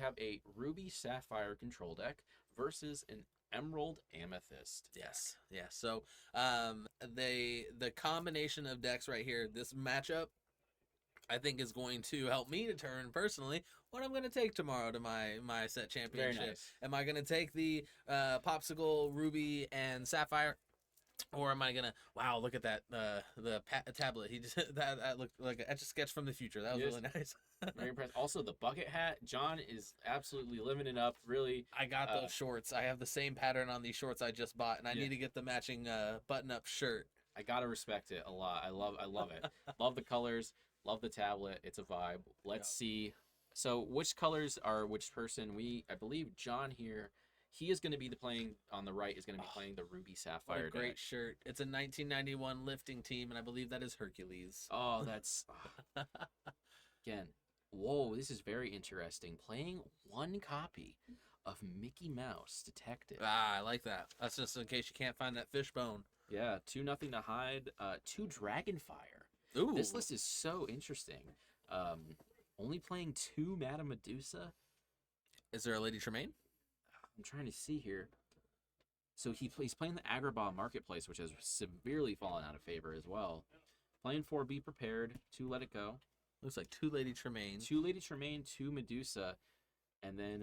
have a Ruby Sapphire control deck versus an Emerald Amethyst. Yes, yes. So, the combination of decks right here, this matchup, I think is going to help me determine personally what I'm going to take tomorrow to my set Very championship. nice. Am I going to take the Popsicle Ruby and Sapphire? Or am I gonna? Wow, look at that! Tablet. He just that looked like a sketch from the future. That was Yes. really nice. Very impressed. Also, the bucket hat. John is absolutely living it up. Really. I got those shorts. I have the same pattern on these shorts I just bought, and I need to get the matching button-up shirt. I gotta respect it a lot. I love it. Love the colors. Love the tablet. It's a vibe. Let's see. So, which colors are which person? I believe John here. He is going to be playing on the right. Is going to be playing the Ruby Sapphire. What a great deck. shirt! It's a 1991 lifting team, and I believe that is Hercules. Oh, that's again. Whoa, this is very interesting. Playing one copy of Mickey Mouse Detective. I like that. That's just in case you can't find that fishbone. Yeah, 2-0 to hide. 2 Dragonfire. Ooh, This list is so interesting. Only playing 2 Madame Medusa. Is there a Lady Tremaine? I'm trying to see here. So he's playing the Agrabah Marketplace, which has severely fallen out of favor as well. Playing 4 Be Prepared, 2 Let It Go. Looks like 2 Lady Tremaine. 2 Lady Tremaine, 2 Medusa. And then,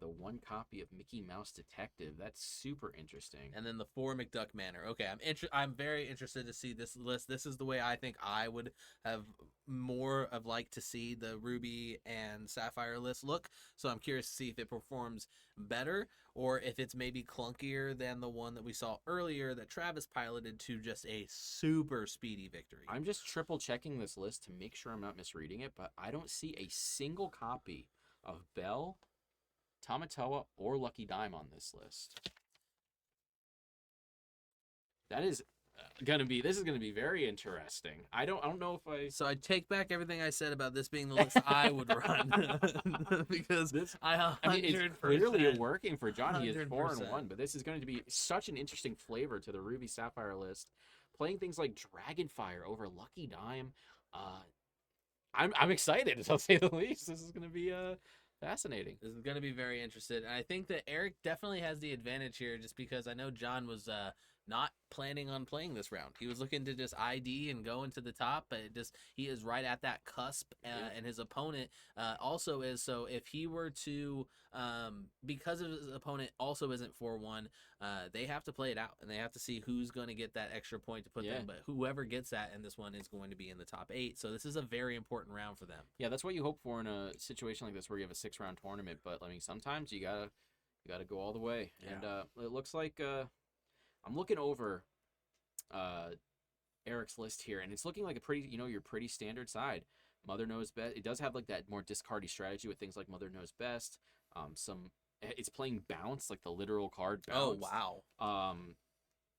the 1 copy of Mickey Mouse Detective. That's super interesting. And then the 4 McDuck Manor. Okay, I'm very interested to see this list. This is the way I think I would have more of like to see the Ruby and Sapphire list look. So I'm curious to see if it performs better or if it's maybe clunkier than the one that we saw earlier that Travis piloted to just a super speedy victory. I'm just triple checking this list to make sure I'm not misreading it, but I don't see a single copy of Belle, Tamatoa, or Lucky Dime on this list. This is gonna be very interesting. I don't know if I. So I take back everything I said about this being the list I would run because I mean, it's clearly working for John. He is 4-1, but this is going to be such an interesting flavor to the Ruby Sapphire list. Playing things like Dragonfire over Lucky Dime. I'm excited, I'll say the least. This is going to be fascinating. This is going to be very interested. And I think that Eric definitely has the advantage here just because I know John was not planning on playing this round. He was looking to just ID and go into the top, but he is right at that cusp, and his opponent also is. So if he were to, because of his opponent also isn't 4-1, they have to play it out, and they have to see who's going to get that extra point to put them. But whoever gets that in this one is going to be in the top 8. So this is a very important round for them. Yeah, that's what you hope for in a situation like this where you have a 6-round tournament. But I mean, sometimes you gotta go all the way. Yeah. And it looks like I'm looking over Eric's list here, and it's looking like a pretty, your pretty standard side. Mother Knows Best. It does have like that more discardy strategy with things like Mother Knows Best. It's playing Bounce, like the literal card Bounce. Oh wow.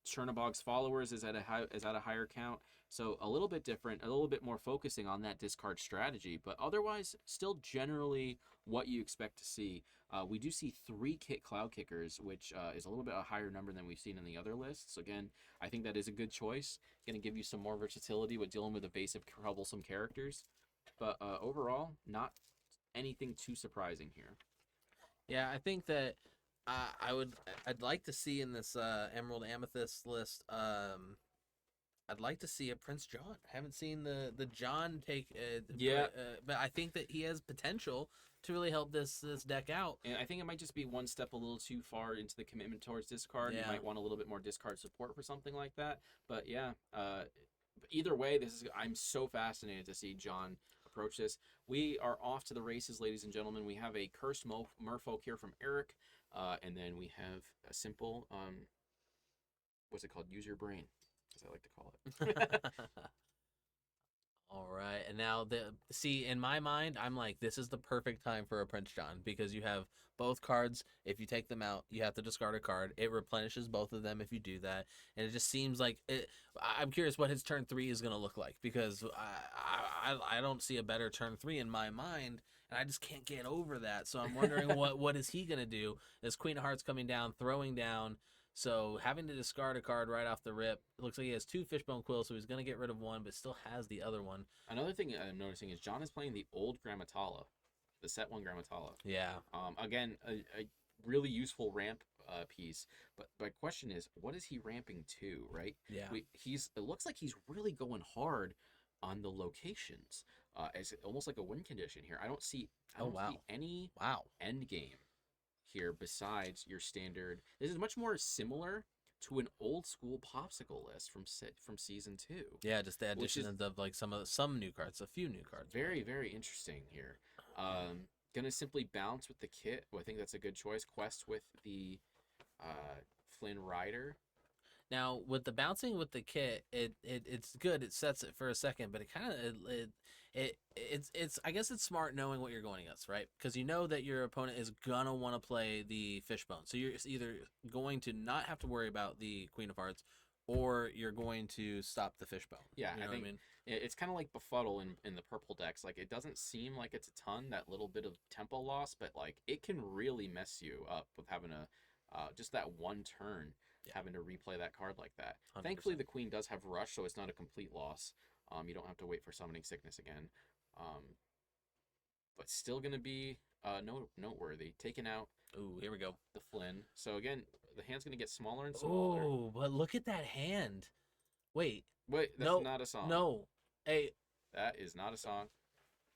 Chernobog's Followers is at a higher count, so a little bit different, a little bit more focusing on that discard strategy, but otherwise still generally what you expect to see. We do see 3 Cloud Kickers, which is a little bit a higher number than we've seen in the other lists. Again, I think that is a good choice. Going to give you some more versatility with dealing with evasive, troublesome characters, but overall, not anything too surprising here. Yeah, I think that I'd like to see in this Emerald Amethyst list. I'd like to see a Prince John. I haven't seen the John take. But I think that he has potential to really help this deck out. And I think it might just be one step a little too far into the commitment towards discard. You might want a little bit more discard support for something like that. But yeah, either way, I'm so fascinated to see John approach this. We are off to the races, ladies and gentlemen. We have a Cursed Merfolk here from Eric. And then we have a simple, what's it called? Use your brain, as I like to call it. All right, and now in my mind, I'm like, this is the perfect time for a Prince John because you have both cards. If you take them out, you have to discard a card. It replenishes both of them if you do that, and it just seems like it. I'm curious what his turn 3 is going to look like because I don't see a better turn 3 in my mind. And I just can't get over that. So I'm wondering what is he going to do? Is Queen of Hearts coming down, throwing down. So having to discard a card right off the rip. It looks like he has 2 Fishbone Quills, so he's going to get rid of one, but still has the other one. Another thing I'm noticing is John is playing the old Grammatala. the set one Grammatala. Yeah. Again, a really useful ramp piece. But my question is, what is he ramping to? Right? Yeah. It looks like he's really going hard on the locations. As almost like a win condition here. I don't see any Wow. end game here besides your standard. This is much more similar to an old school popsicle list from season 2. Yeah, just the Which addition is of like some new cards, a few new cards. very interesting here. Gonna simply bounce with the kit. Well, I think that's a good choice. Quest with the Flynn Rider. Now with the bouncing with the kit, it's good. It sets it for a second, but it kind of it's I guess it's smart knowing what you're going against, right? Because you know that your opponent is gonna want to play the fishbone, so you're either going to not have to worry about the Queen of Hearts, or you're going to stop the fishbone. Yeah, you know I think what I mean? it's kind of like Befuddle in the purple decks. Like, it doesn't seem like it's a ton, that little bit of tempo loss, but like it can really mess you up with having a just that one turn, having to replay that card like that. 100%. Thankfully, the Queen does have Rush, so it's not a complete loss. You don't have to wait for Summoning Sickness again. But still going to be noteworthy. Taking out Ooh, here we go. the Flynn. So again, the hand's going to get smaller and smaller. Oh, but look at that hand. Wait, Wait, that's no, not a song. no. Hey, That is not a song.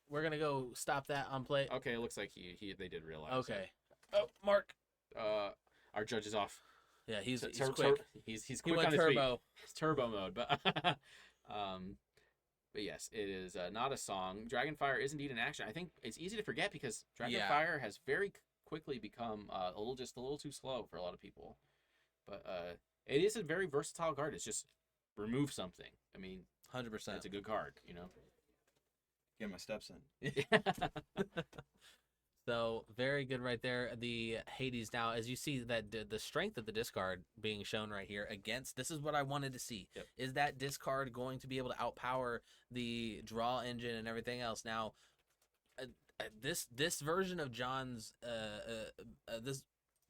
we're gonna go stop that on play. Okay, it looks like they did realize. Okay. Oh, Mark. Our judge is off. Yeah, he's Tur- quick. He's He quick went on his feet. turbo. It's turbo mode, but yes, it is not a song. Dragonfire is indeed an action. I think it's easy to forget because Dragonfire has very quickly become a little too slow for a lot of people. But it is a very versatile card. It's just remove something. I mean, 100%. it's a good card, you know. Get my steps in. So very good right there. The Hades now, as you see that the strength of the discard being shown right here against, this is what I wanted to see. Yep. Is that discard going to be able to outpower the draw engine and everything else? Now, this version of John's this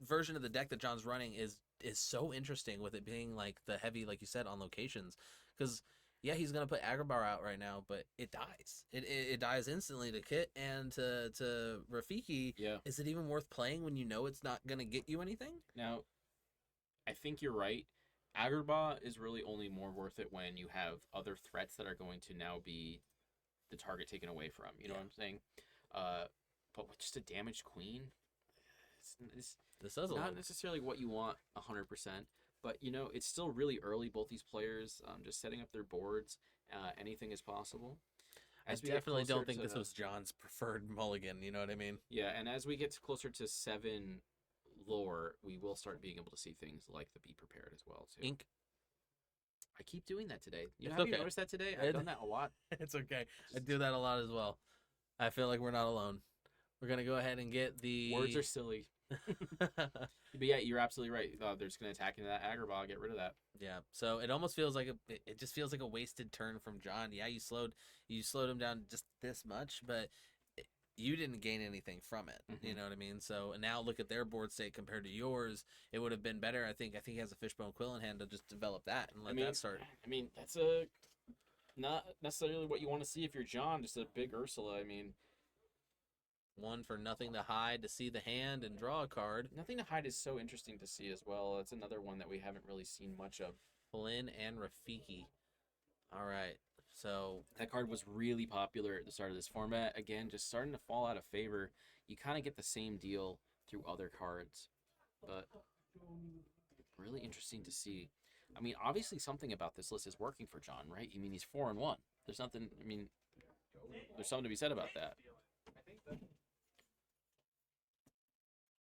version of the deck that John's running is so interesting, with it being like the heavy, like you said, on locations, because yeah, he's gonna put Agrabah out right now, but it dies. It dies instantly to Kit and to Rafiki. Yeah. Is it even worth playing when you know it's not gonna get you anything? Now, I think you're right. Agrabah is really only more worth it when you have other threats that are going to now be the target taken away from. You know what I'm saying? But with just a damaged queen, This does a not lot. necessarily what you want 100%. But, you know, it's still really early. Both these players just setting up their boards. Anything is possible. I As we get definitely don't closer think to- this was John's preferred mulligan. You know what I mean? Yeah, and as we get closer to 7 lore, we will start being able to see things like the Be Prepared as well, too. Ink. I keep doing that today. You know, It's have you okay. noticed that today? I've done that a lot. It's okay. I do that a lot as well. I feel like we're not alone. We're gonna go ahead and get the Words are silly. But yeah, you're absolutely right. They're just going to attack into that Agrabah, get rid of that. Yeah, so it almost feels like it just feels like a wasted turn from John. Yeah, you slowed him down just this much, but you didn't gain anything from it. You know what I mean? So now look at their board state compared to yours. It would have been better. I think he has a Fishbone Quill in hand to just develop that and let that start. I mean, that's not necessarily what you want to see if you're John, just a big Ursula. I mean, one for nothing to hide, to see the hand and draw a card. Nothing to Hide is so interesting to see as well. It's another one that we haven't really seen much of. Flynn and Rafiki. All right, so that card was really popular at the start of this format. Again, just starting to fall out of favor. You kind of get the same deal through other cards, but really interesting to see. I mean, obviously something about this list is working for John, right? I mean, he's 4-1. There's nothing. I mean, there's something to be said about that.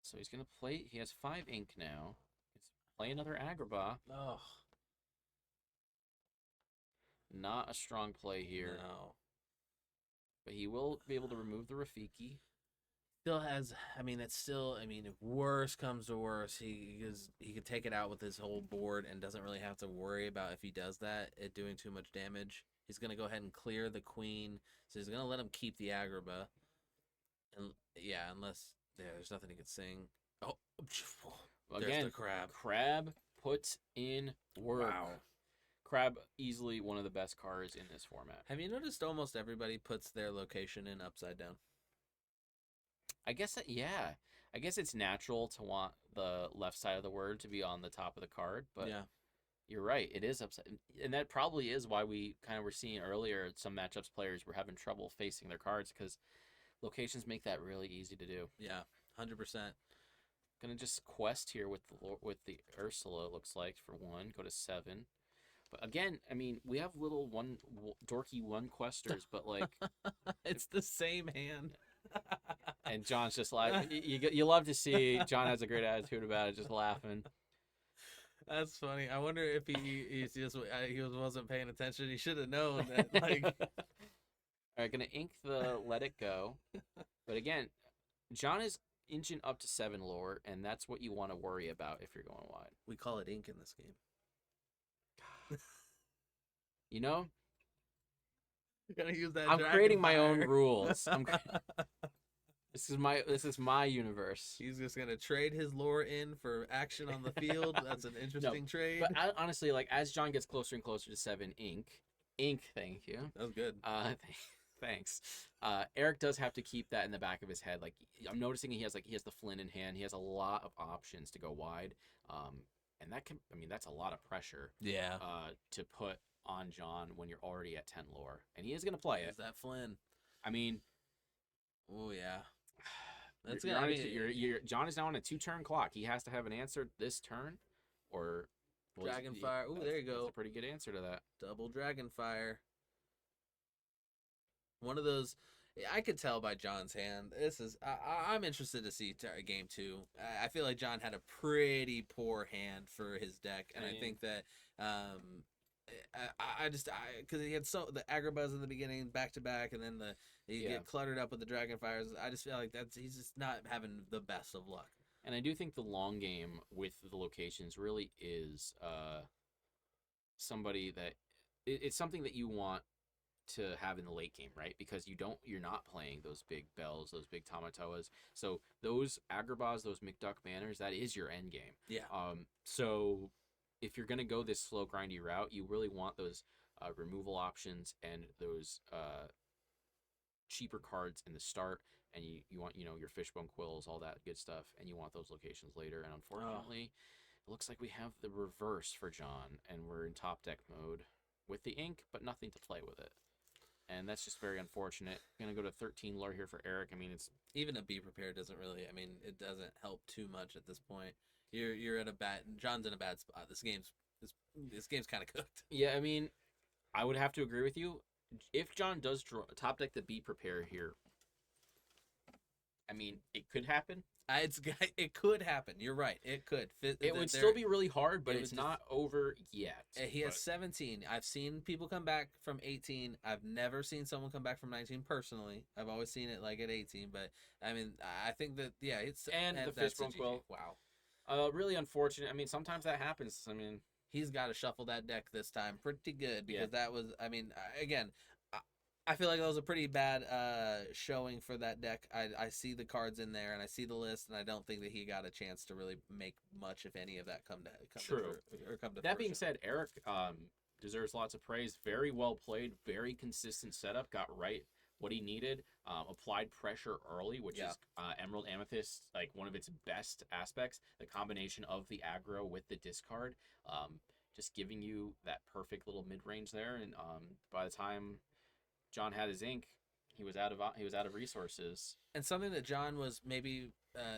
So he's going to play. He has 5 ink now. He's play another Agrabah. oh Not a strong play here. no. But he will be able to remove the Rafiki. Still has. I mean, it's still. I mean, if worse comes to worse, he could take it out with his whole board and doesn't really have to worry about, if he does that, it doing too much damage. He's gonna go ahead and clear the queen, so he's gonna let him keep the Agrabah. And yeah, unless there's nothing he could sing. Oh, there's Again, the crab. Crab puts in work. Wow. Crab, easily one of the best cards in this format. Have you noticed almost everybody puts their location in upside down? I guess that, yeah. I guess it's natural to want the left side of the word to be on the top of the card, but Yeah. you're right. It is upside, and that probably is why we kind of were seeing earlier some matchups players were having trouble facing their cards because locations make that really easy to do. Yeah. 100%. Gonna just quest here with the Ursula. Looks like for 1, go to 7. But again, I mean, we have little dorky one questers, but like, It's the same hand. and John's just like, you love to see John has a great attitude about it, just laughing. That's funny. I wonder if he wasn't paying attention. He should have known that. Like, All right, gonna ink the Let It Go, but again, John is inching up to 7 lore, and that's what you want to worry about if you're going wide. we call it ink in this game. You know, You're gonna use that. I'm creating my own Dragonfire. rules. This is my universe. He's just gonna trade his lore in for action on the field. That's an interesting trade. But honestly, like as John gets closer and closer to 7, ink, thank you. That was good. Thanks. Eric does have to keep that in the back of his head. Like I'm noticing he has the Flynn in hand. He has a lot of options to go wide. And that's a lot of pressure. Yeah. To put on John when you're already at 10 lore, and he is gonna play it. Is that Flynn? I mean, Oh yeah. That's you're good. on John is now on a 2-turn clock. He has to have an answer this turn, or Dragonfire. Ooh, there you go. That's a pretty good answer to that. Double Dragonfire. One of those. I could tell by John's hand. This is. I'm interested to see game 2. I feel like John had a pretty poor hand for his deck, and I think that. Because he had the Agrabahs in the beginning, back to back, and then you get cluttered up with the Dragonfires. I just feel like he's just not having the best of luck. And I do think the long game with the locations really is somebody that it's something that you want to have in the late game, right? Because you're not playing those big bells, those big Tamatoas. So those Agrabahs, those McDuck banners, that is your end game. Yeah. So if you're gonna go this slow grindy route, you really want those removal options and those cheaper cards in the start, and you want your Fishbone Quills, all that good stuff, and you want those locations later. And unfortunately, it looks like we have the reverse for John, and we're in top deck mode with the ink, but nothing to play with it. And that's just very unfortunate. Gonna go to 13 lore here for Eric. I mean, it's even a be prepared doesn't really. I mean, it doesn't help too much at this point. You're at a bad. John's in a bad spot. This game's kind of cooked. Yeah, I mean, I would have to agree with you. If John does draw top deck the be prepared here, I mean, it could happen. It could happen. You're right. It could. It would still be really hard, but it's not over yet. He has 17. I've seen people come back from 18. I've never seen someone come back from 19 personally. I've always seen it like at 18. But I mean, I think that it's and the Fishbone Quill. Wow. Really unfortunate. I mean, sometimes that happens. I mean, he's got to shuffle that deck this time pretty good because that was. I mean, again. I feel like that was a pretty bad showing for that deck. I see the cards in there, and I see the list, and I don't think that he got a chance to really make much, if any, of that come to That being said, Eric deserves lots of praise. Very well played, very consistent setup. Got right what he needed. Applied pressure early, which is Emerald Amethyst, like one of its best aspects. The combination of the aggro with the discard, just giving you that perfect little mid range there. And by the time John had his ink, he was out of resources. And something that John was maybe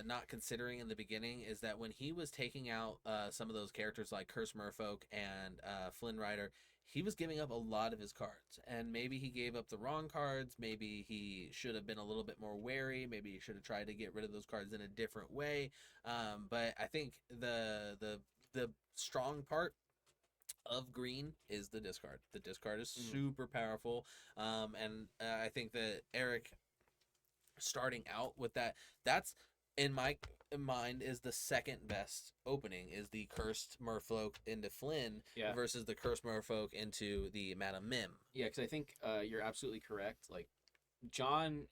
not considering in the beginning is that when he was taking out some of those characters like Curse Merfolk and Flynn Rider, he was giving up a lot of his cards. And maybe he gave up the wrong cards. Maybe he should have been a little bit more wary. Maybe he should have tried to get rid of those cards in a different way. But I think the strong part of green is the discard. The discard is super powerful, and I think that Eric starting out with that's in my mind is the second best opening is the Cursed Merfolk into Flynn versus the Cursed Merfolk into the Madam Mim. Yeah, because I think you're absolutely correct. Like John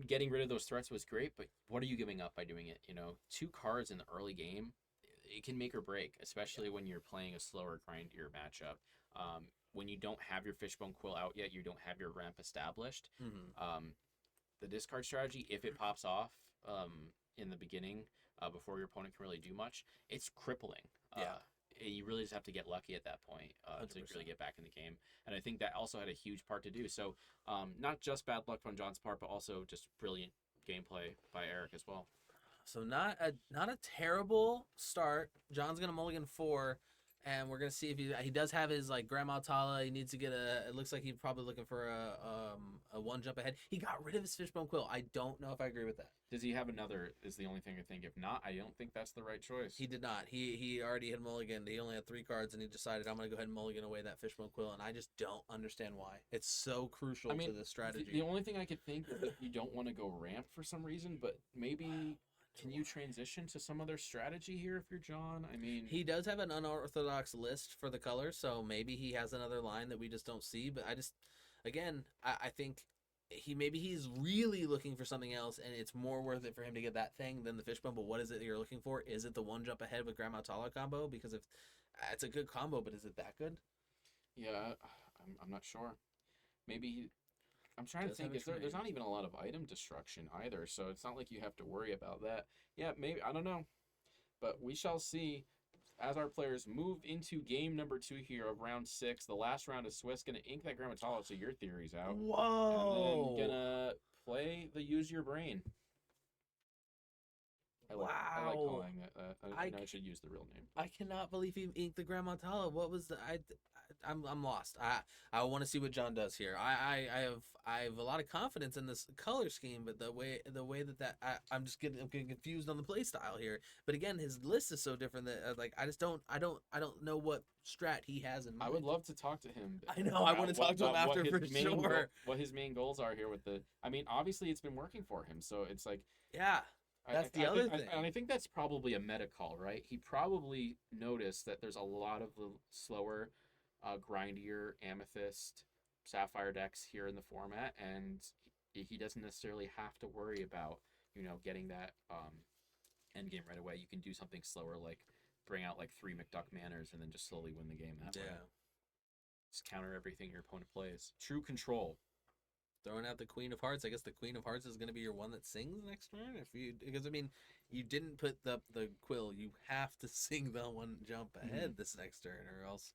getting rid of those threats was great, but what are you giving up by doing it? 2 cards in the early game, it can make or break, especially when you're playing a slower, grindier matchup. When you don't have your Fishbone Quill out yet, you don't have your ramp established. Mm-hmm. The discard strategy, if it pops off, in the beginning, before your opponent can really do much, it's crippling. Yeah. You really just have to get lucky at that point to 100%. really get back in the game. And I think that also had a huge part to do. So not just bad luck on John's part, but also just brilliant gameplay by Eric as well. So not a terrible start. John's gonna mulligan 4, and we're gonna see if he does have his like Grandma Tala. He needs to get a. It looks like he's probably looking for a one jump ahead. He got rid of his Fishbone Quill. I don't know if I agree with that. Does he have another? Is the only thing I think. If not, I don't think that's the right choice. He did not. He already had mulliganed. He only had 3 cards, and he decided I'm gonna go ahead and mulligan away that Fishbone Quill, and I just don't understand why. It's so crucial to this strategy. The only thing I could think is that you don't want to go ramp for some reason, but maybe. Can you transition to some other strategy here if you're John? I mean, he does have an unorthodox list for the colors, so maybe he has another line that we just don't see. But I think he's really looking for something else, and it's more worth it for him to get that thing than the Fishbone. But what is it that you're looking for? Is it the one jump ahead with Grandma Tala combo? Because if it's a good combo, but is it that good? Yeah, I'm not sure. Maybe I'm trying to think. There's not even a lot of item destruction either, so it's not like you have to worry about that. Yeah, maybe, I don't know, but we shall see as our players move into game number 2 here of round 6. The last round is Swiss gonna ink that Grammatology, so your theory's out. Whoa! And then gonna play the use your brain. I like calling that. I should use the real name. I cannot believe he inked the Grandma Tala. What was the I'm lost. I want to see what John does here. I have a lot of confidence in this color scheme, but the way that I'm just getting confused on the play style here. But again, his list is so different that like I don't know what strat he has in mind. I would love to talk to him. I know. I want to talk to him after for sure. What his main goals are here with the. I mean, obviously it's been working for him, so it's like. Yeah. That's the other thing. And I think that's probably a meta call, right? He probably noticed that there's a lot of the slower, grindier Amethyst, Sapphire decks here in the format, and he doesn't necessarily have to worry about, getting that end game right away. You can do something slower, like bring out like 3 McDuck Manors and then just slowly win the game that way. Just counter everything your opponent plays. True control. Throwing out the Queen of Hearts. I guess the Queen of Hearts is going to be your one that sings next turn. Because I mean, you didn't put the quill. You have to sing the one jump ahead this next turn, or else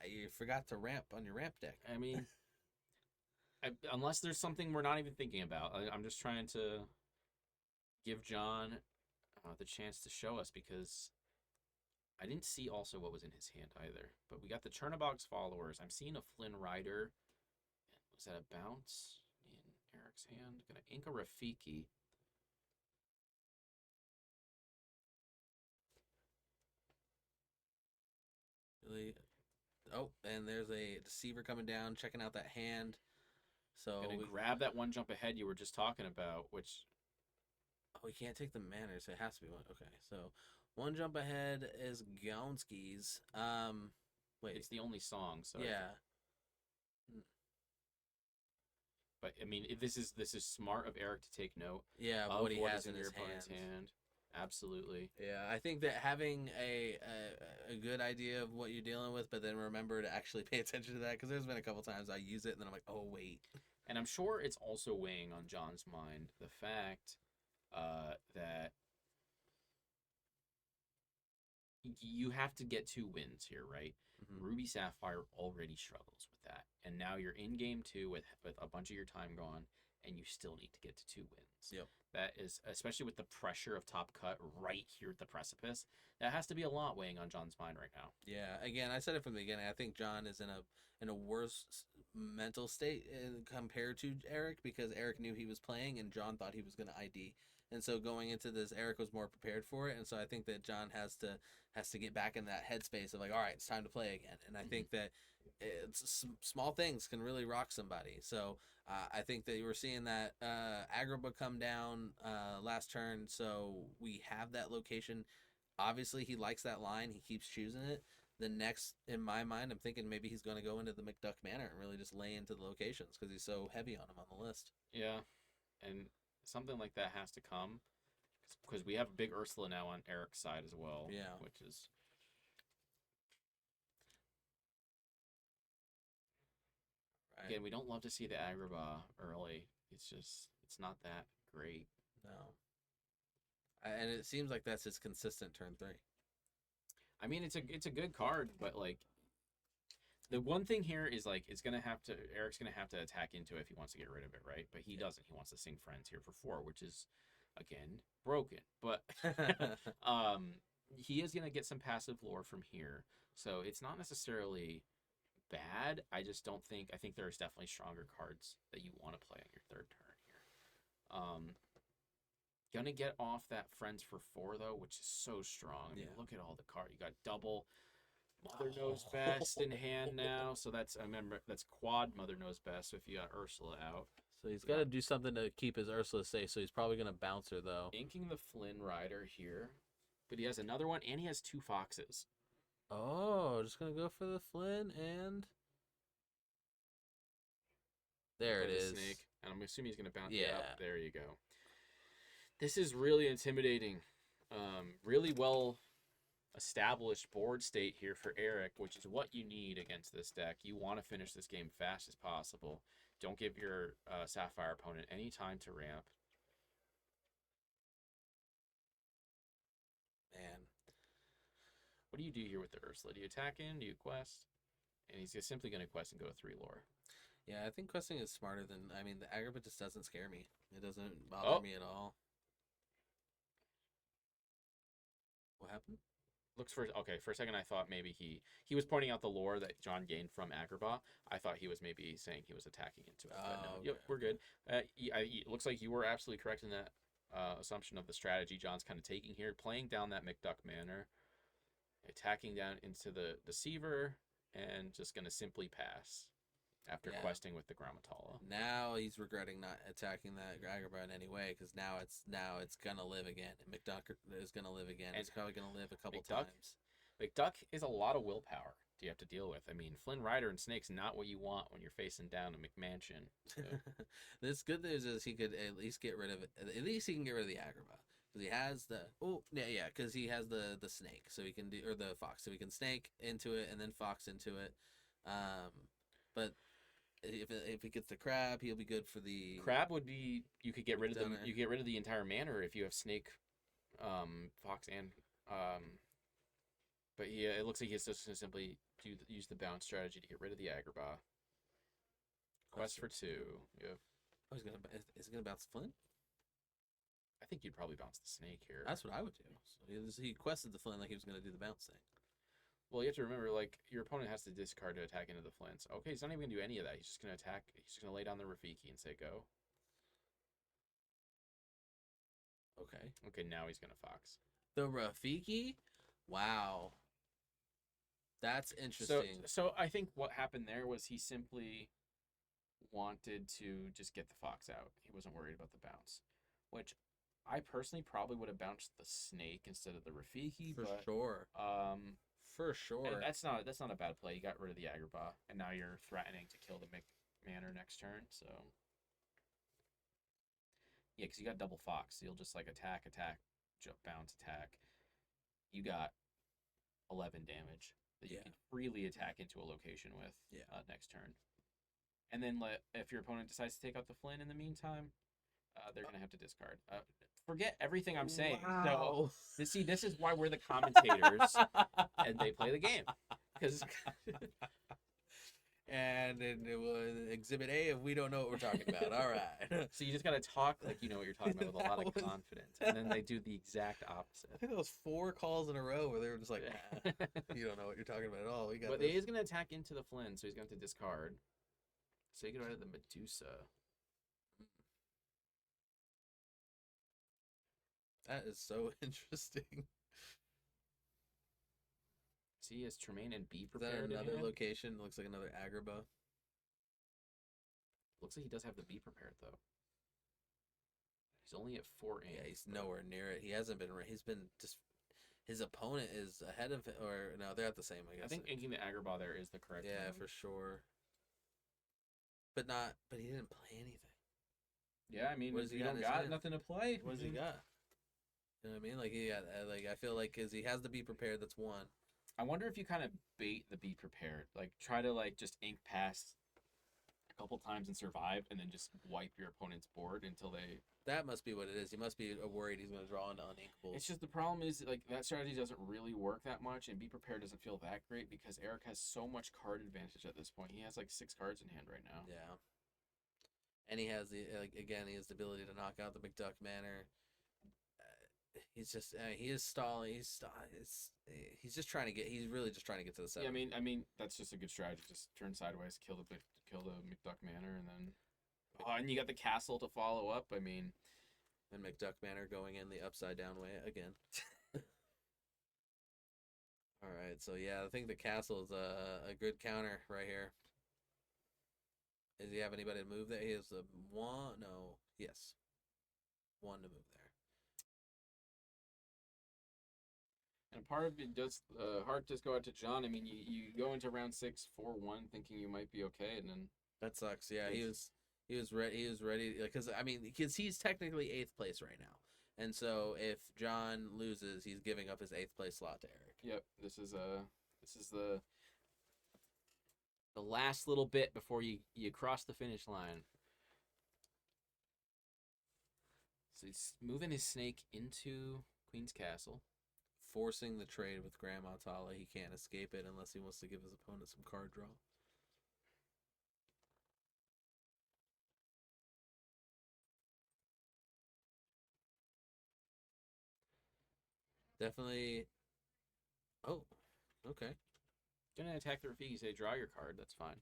you forgot to ramp on your ramp deck. I mean, unless there's something we're not even thinking about, I'm just trying to give John the chance to show us, because I didn't see also what was in his hand either. But we got the Chernobog's Followers. I'm seeing a Flynn Rider. Was that a bounce in Eric's hand? Gonna ink a Rafiki. Really? Oh, and there's a Deceiver coming down, checking out that hand. So gonna grab that one jump ahead you were just talking about, which. Oh, we can't take the Manors. It has to be one. Okay, so one jump ahead is Gaunski's. Wait, it's the only song. So yeah. But I mean, this is smart of Eric to take note. Yeah, of what he has in in your his opponent's hand. Absolutely. Yeah, I think that having a good idea of what you're dealing with, but then remember to actually pay attention to that, because there's been a couple times I use it and then I'm like, oh wait. And I'm sure it's also weighing on John's mind the fact that you have to get 2 wins here, right? Mm-hmm. Ruby Sapphire already struggles with that, and now you're in game 2 with a bunch of your time gone, and you still need to get to 2 wins. Yep. That is, especially with the pressure of top cut right here at the precipice, that has to be a lot weighing on John's mind right now. Yeah, again, I said it from the beginning. I think John is in a worse mental state compared to Eric, because Eric knew he was playing and John thought he was going to ID. And so going into this, Eric was more prepared for it, and so I think that John has to get back in that headspace of like, all right, it's time to play again. And I think that small things can really rock somebody. So I think that you were seeing that Agrabah come down last turn, so we have that location. Obviously, he likes that line. He keeps choosing it. The next, in my mind, I'm thinking maybe he's going to go into the McDuck Manor and really just lay into the locations, because he's so heavy on him on the list. Yeah, and something like that has to come, because we have a big Ursula now on Eric's side as well. Yeah, which is right. Again, we don't love to see the Agrabah early. It's not that great. No. And it seems like that's his consistent turn 3. I mean, it's a good card, but like the one thing here is like Eric's gonna have to attack into it if he wants to get rid of it, right? But he doesn't. He wants to sing friends here for 4, which is again broken. But he is gonna get some passive lore from here, so it's not necessarily bad. I just don't think I think there's definitely stronger cards that you want to play on your 3rd turn here. Gonna get off that friends for 4 though, which is so strong. I mean, look at all the cards. You got double Mother Knows Best in hand now, so that's quad Mother Knows Best. So if you got Ursula out, So he's got to do something to keep his Ursula safe. So he's probably gonna bounce her though. inking the Flynn Rider here, but he has another one and he has 2 foxes. Oh, just gonna go for the Flynn and there it The is. Snake, and I'm assuming he's gonna bounce it Yeah. up. There you go. This is really intimidating. Really well established board state here for Eric, which is what you need against this deck. You want to finish this game fast as possible. Don't give your Sapphire opponent any time to ramp. Man, What do you do here with the Ursula? Do you attack in? Do you quest? And he's just simply going to quest and go 3 lore. yeah, I think questing is smarter than. I mean, the Agrabah just doesn't scare me. It doesn't bother me at all. What happened? Looks for okay. For a second, I thought maybe he was pointing out the lore that John gained from Agrabah. I thought he was maybe saying he was attacking into it. But no, Oh, yep, okay. we're good. It looks like you were absolutely correct in that assumption of the strategy John's kind of taking here, playing down that McDuck manor, attacking down into the Deceiver, and just gonna simply pass after Yeah. questing with the Grammatala. Now he's regretting not attacking that Agrabah in any way because now it's gonna live again. And McDuck is gonna live again. And It's probably gonna live a couple McDuck? times. McDuck is a lot of willpower. Do you have to deal with? I mean, Flynn Rider and Snake's not what you want when you're facing down a McMansion. So. This good news is he could at least get rid of it. At least he can get rid of the Agrabah because he has the because he has the snake, so he can do or the fox, so he can snake into it and then fox into it. But if he gets the crab, he'll be good for the Crab would be you could get rid of Done the it. you could get rid of the entire manor if you have Snake, Fox and but yeah, it looks like he's just gonna simply use the bounce strategy to get rid of the Agrabah. Quest for 2. Yep. Oh, is he gonna bounce the Flint? I think you'd probably bounce the Snake here. That's what I would do. So he quested the Flint like he was gonna do the bounce thing. Well, you have to remember, like, your opponent has to discard to attack into the Flints. Okay, he's not even gonna do any of that. He's just gonna attack. He's just gonna lay down the Rafiki and say go. Okay. Okay, now he's gonna Fox. The Rafiki? Wow. That's interesting. So I think what happened there was he simply wanted to just get the Fox out. He wasn't worried about the bounce, which I personally probably would have bounced the Snake instead of the Rafiki. For but, sure. For and sure. that's not a bad play. You got rid of the Agrabah, and now you're threatening to kill the Manor next turn. So yeah, because you got double Fox, so you'll just like attack, jump, bounce, attack. You got 11 damage that you Yeah. can freely attack into a location with next turn. And then if your opponent decides to take out the Flynn in the meantime, they're going to have to discard. Forget everything I'm saying. Wow. So, this is why we're the commentators and they play the game. Because And then it was Exhibit A if we don't know what we're talking about. All right. so you just got to talk like you know what you're talking about with a lot of That was- confidence. And then they do the exact I opposite. think it was 4 calls in a row where they were just like, nah, you don't know what you're talking about at all. We got But this. he is going to attack into the Flynn, so he's going to have to discard. So you get rid of the Medusa. That is so interesting. See, he has Tremaine and B Is that prepared. in another hand. location? Looks like another Agrabah. Looks like he does have the B prepared though. He's only at 4 ink. Yeah, he's nowhere near it. He hasn't been. He's been just. His opponent is ahead of, or no, they're at the same. I guess. I think inking the Agrabah there is the correct. Yeah, move. for sure. But not. But he didn't play anything. Yeah, I mean, What if has he you got in don't his got hand? nothing to play. What has he got? You know what I mean? Like he got. Like I feel like because he has to be prepared. That's one. I wonder if you kind of bait the be prepared, like try to like just ink past a couple times and survive, and then just wipe your opponent's board until they. That must be what it is. You must be worried he's going to draw into uninkables. It's just the problem is like that strategy doesn't really work that much, and Be Prepared doesn't feel that great because Eric has so much card advantage at this point. He has like 6 cards in hand right now. Yeah. And he has the again, he has the ability to knock out the McDuck Manor. He's just he is stalling. He's just trying to get. He's really just trying to get to the 7. Yeah, I mean that's just a good strategy. Just turn sideways, kill the McDuck Manor, and then and you got the castle to follow up. I mean, and McDuck Manor going in the upside down way again. All right, so yeah, I think the castle is a good counter right here. Does he have anybody to move there? He has a 1. No, yes, 1 to move there. and part of it does heart does go out to John. I mean, you go into round 6 4-1 thinking you might be okay, and then That sucks. Yeah, he was ready because I mean because he's technically 8th place right now, and so if John loses, he's giving up his 8th place slot to Eric. yep, this is the last little bit before you cross the finish line. So he's moving his snake into Queen's Castle. Forcing the trade with Grandma Tala. He can't escape it unless he wants to give his opponent some card draw. Definitely. Oh, okay. Gonna attack the Rafiki, say draw your card. That's fine.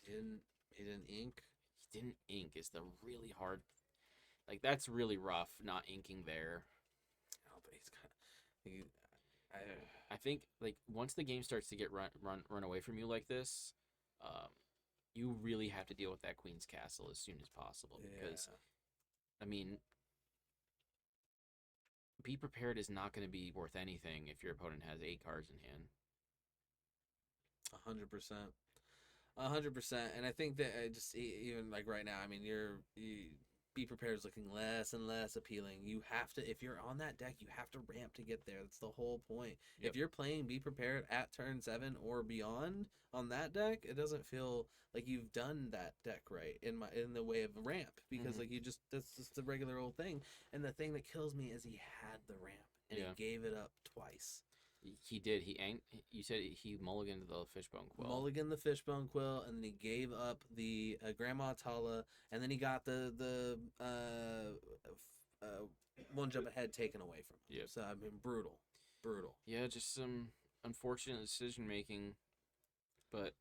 He didn't ink. He didn't ink. Is the really hard. Like that's really rough. Not inking there. Oh, but he's kind of. I think like once the game starts to get run away from you like this, you really have to deal with that Queen's Castle as soon as possible because, I mean, Be Prepared is not going to be worth anything if your opponent has 8 cards in hand. 100%. 100%. And I think that even like right now, I mean, Be Prepared is looking less and less appealing. You have to, if you're on that deck, you have to ramp to get there. That's the whole point. Yep. If you're playing Be Prepared at turn 7 or beyond on that deck, it doesn't feel like you've done that deck right in the way of a ramp because like that's just the regular old thing. And the thing that kills me is he had the ramp and he gave it up twice. He did. You said he mulliganed the Fishbone Quill. Mulligan the Fishbone Quill, and then he gave up the Grandma Tala, and then he got the one jump ahead taken away from him. Yep. So I mean, brutal. Yeah, just some unfortunate decision making, but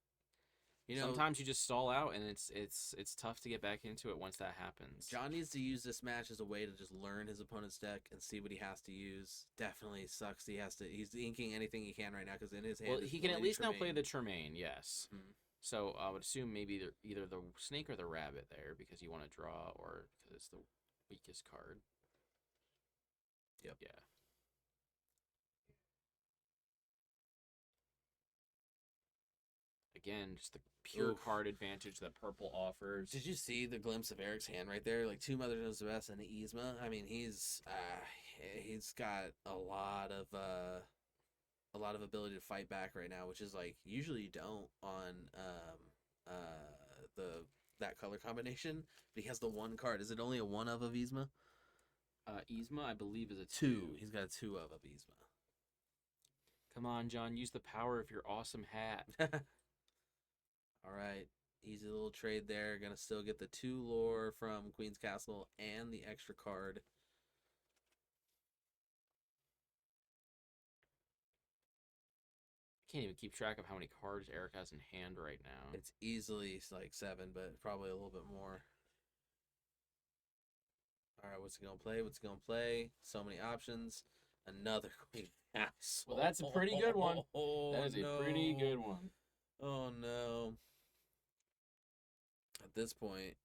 You know, sometimes you just stall out, and it's tough to get back into it once that happens. John needs to use this match as a way to just learn his opponent's deck and see what he has to use. Definitely sucks. He's inking anything he can right now because in his hand. Well, he can at least now play the Tremaine, yes. Mhm. So I would assume maybe either the snake or the rabbit there because you want to draw or because it's the weakest card. Yep. Yeah. Again, just the pure Oof. card advantage that purple offers. Did you see the glimpse of Eric's hand right there? Like 2 Mother Knows Best and Yzma. I mean, he's got a lot of ability to fight back right now, which is like usually you don't on that color combination. But he has the 1 card. Is it only a 1 of Yzma? Yzma, I believe, is a 2. He's got a 2 of Yzma. Come on, John, use the power of your awesome hat. All right. Easy little trade there. Gonna still get the 2 lore from Queen's Castle and the extra card. I can't even keep track of how many cards Eric has in hand right now. It's easily like 7, but probably a little bit more. All right, what's he gonna play? So many options. Another Queen Castle. Well, that's a pretty good one. Oh, That is a pretty good one. Oh no. At this point,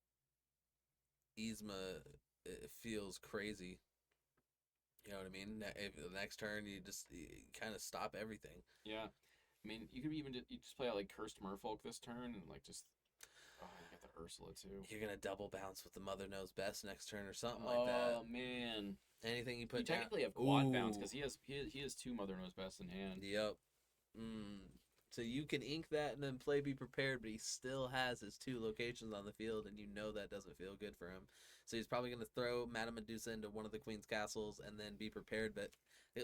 Yzma, it feels crazy. You know what I mean? If the next turn you kind of stop everything. Yeah. I mean, you could even you just play out like Cursed Merfolk this turn and like just you got the Ursula too. You're gonna double bounce with the Mother Knows Best next turn or something like that. Oh man. Anything you put You down. technically have quad bounce Ooh. because he has 2 Mother Knows Best in hand. Yep. So you can ink that and then play Be Prepared, but he still has his 2 locations on the field, and you know that doesn't feel good for him. So he's probably going to throw Madame Medusa into one of the Queen's castles and then Be Prepared. But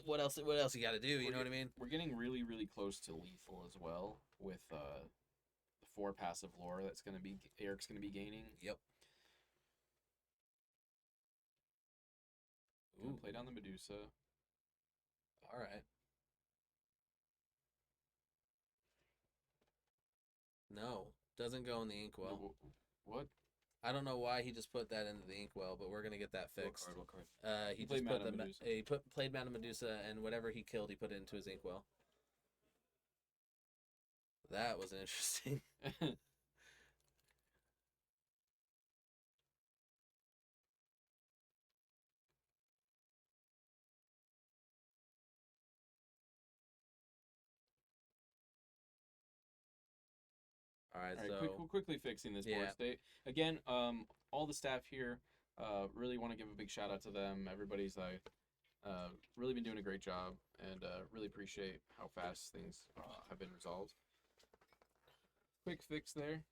what else? What else you got to do? You know what I mean? We're getting really, really close to lethal as well with the 4 passive lore that's going to be Eric's going to be gaining. Yep. Ooh, play down the Medusa. All right. No, doesn't go in the inkwell. What? I don't know why he just put that into the inkwell, but we're gonna get that fixed. What card? He played just put Madame the Medusa. he played Madame Medusa, and whatever he killed, he put it into his inkwell. That was interesting. All right, All right, so quickly fixing this board Yeah. state. Again, all the staff here, really want to give a big shout out to them. Everybody's really been doing a great job, and really appreciate how fast things have been resolved. Quick fix there.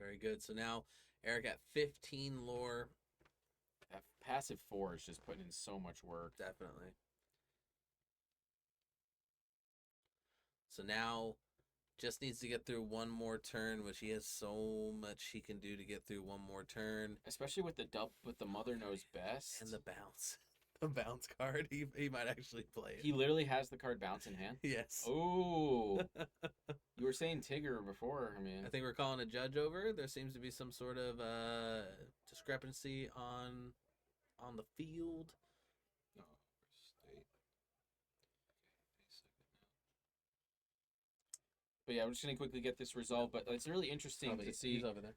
very good. So now Eric at 15 lore, That passive 4 is just putting in so much work. definitely. So now just needs to get through one more turn, which he has so much he can do to get through one more turn. Especially with the Mother Knows Best. And the bounce. The bounce card. He might actually play it. He literally has the card bounce in hand. Yes. Oh, you were saying Tigger before. I mean, I think we're calling a judge over. There seems to be some sort of discrepancy on the field. No, state. but yeah, we're just gonna quickly get this resolved. But it's really interesting Probably, to see. he's over there.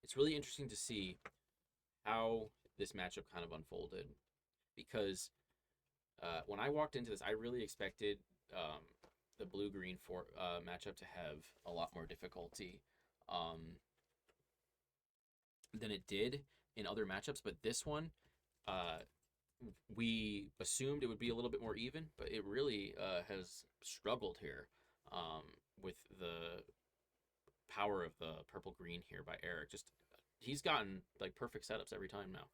It's really interesting to see how this matchup kind of unfolded, because when I walked into this, I really expected the blue-green matchup to have a lot more difficulty than it did in other matchups. But this one, we assumed it would be a little bit more even, but it really has struggled here with the power of the purple-green here by Eric. Just he's gotten like perfect setups every time now.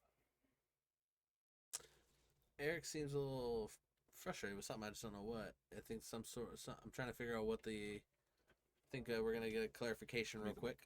Eric seems a little frustrated with something. I just don't know what. I think I'm trying to figure out what the. I think we're gonna get a clarification real quick.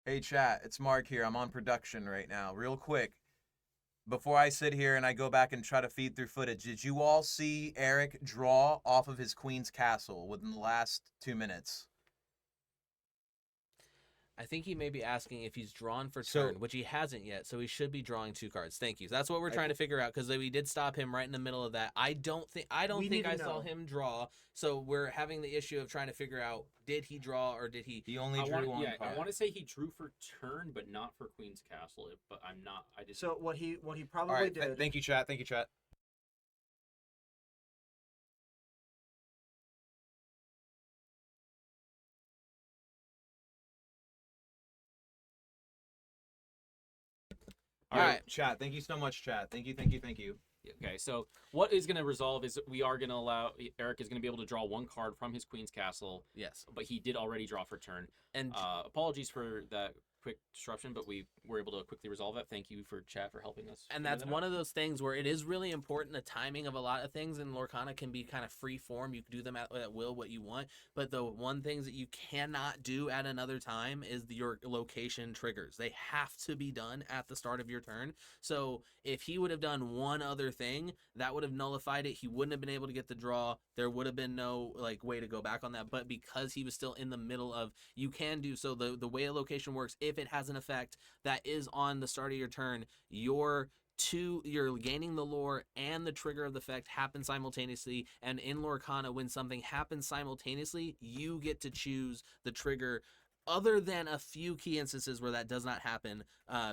Hey chat, it's Mark here. I'm on production right now. Real quick, before I sit here and I go back and try to feed through footage, did you all see Eric draw off of his queen's castle within the last 2 minutes? I think he may be asking if he's drawn for So- turn, which he hasn't yet, so he should be drawing 2 cards. Thank you. So that's what we're I- trying to figure out because we did stop him right in the middle of that. I don't think We need to I saw know. him draw. So we're having the issue of trying to figure out did he draw or did he? He only I drew one I card. want to say he drew for turn, but not for Queen's Castle. But I'm not. I just. So what he All probably right. did. Thank you, chat. Thank you, chat. All All right. right. Chat. Thank you so much, chat. Thank you. Thank you. Thank you. Okay, so what is going to resolve is we are going to allow Eric is going to be able to draw 1 card from his Queen's Castle, Yes. but he did already draw for turn. And Apologies for that quick disruption, but we were able to quickly resolve it. Thank you for chat for helping us. And figure that's that one out. of those things where it is really important. The timing of a lot of things in Lorcana can be kind of free form. You can do them at will, what you want. But the one things that you cannot do at another time is your location triggers. They have to be done at the start of your turn. So if he would have done one other thing, that would have nullified it. He wouldn't have been able to get the draw. There would have been no way to go back on that. But because he was still in the middle of, you can do so. The way a location works, if it has an effect that is on the start of your turn, you're gaining the lore and the trigger of the effect happen simultaneously. And in Lorcana, when something happens simultaneously, you get to choose the trigger, other than a few key instances where that does not happen,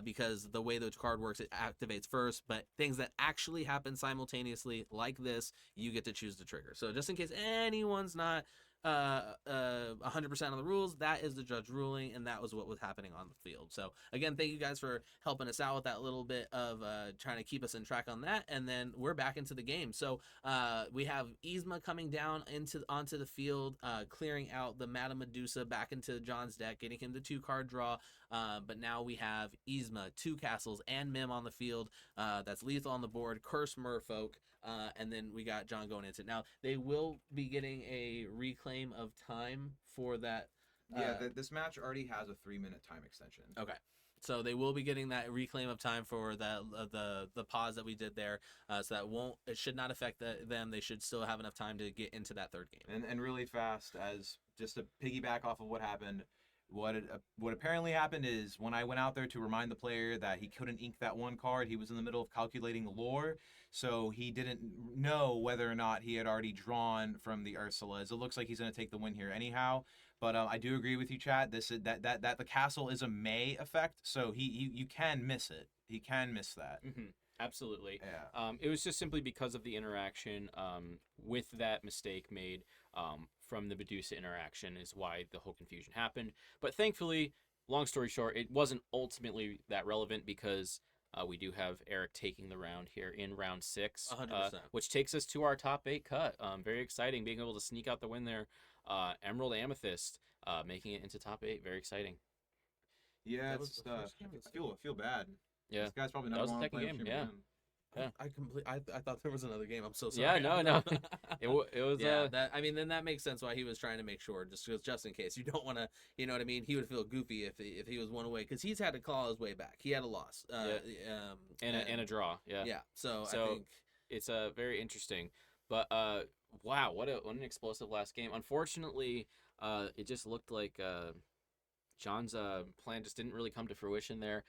because the way the card works, it activates first. But things that actually happen simultaneously, like this, you get to choose the trigger. So just in case anyone's not 100% on the rules, that is the judge ruling, and that was what was happening on the field. So again, thank you guys for helping us out with that little bit of trying to keep us in track on that, and then we're back into the game. So we have Yzma coming down onto the field, clearing out the Madame Medusa back into John's deck, getting him the 2-card draw. But now we have Yzma, 2 castles, and Mim on the field. That's lethal on the board, Curse Merfolk. And then we got John going into it. Now, they will be getting a reclaim of time for that. Yeah, this match already has a 3-minute time extension. Okay. So they will be getting that reclaim of time for the pause that we did there. So it should not affect them. They should still have enough time to get into that 3rd game. And really fast, as just to piggyback off of what happened, what apparently happened is when I went out there to remind the player that he couldn't ink that 1 card, he was in the middle of calculating lore, so he didn't know whether or not he had already drawn from the Ursulas. It looks like he's going to take the win here anyhow. But I do agree with you, Chad. This is that the castle is a May effect, so you can miss it. He can miss that. Mm-hmm. Absolutely. Yeah. It was just simply because of the interaction with that mistake made from the Medusa interaction is why the whole confusion happened. But thankfully, long story short, it wasn't ultimately that relevant because we do have Eric taking the round here in round 6, 100%. which takes us to our top 8 cut. Very exciting being able to sneak out the win there. Emerald Amethyst making it into top 8. Very exciting. Yeah, That was it's the first game, I feel bad. Yeah. This guy's probably That not was the want to second play game, with yeah. again. Yeah. I thought there was another game. I'm so sorry. Yeah, no. It was Yeah, then that makes sense why he was trying to make sure, just in case you don't want to, you know what I mean. He would feel goofy if he was one away because he's had to claw his way back. He had a loss, and a draw. Yeah. yeah. So I So think it's very interesting. But wow, what an explosive last game. Unfortunately, it just looked like John's plan just didn't really come to fruition there.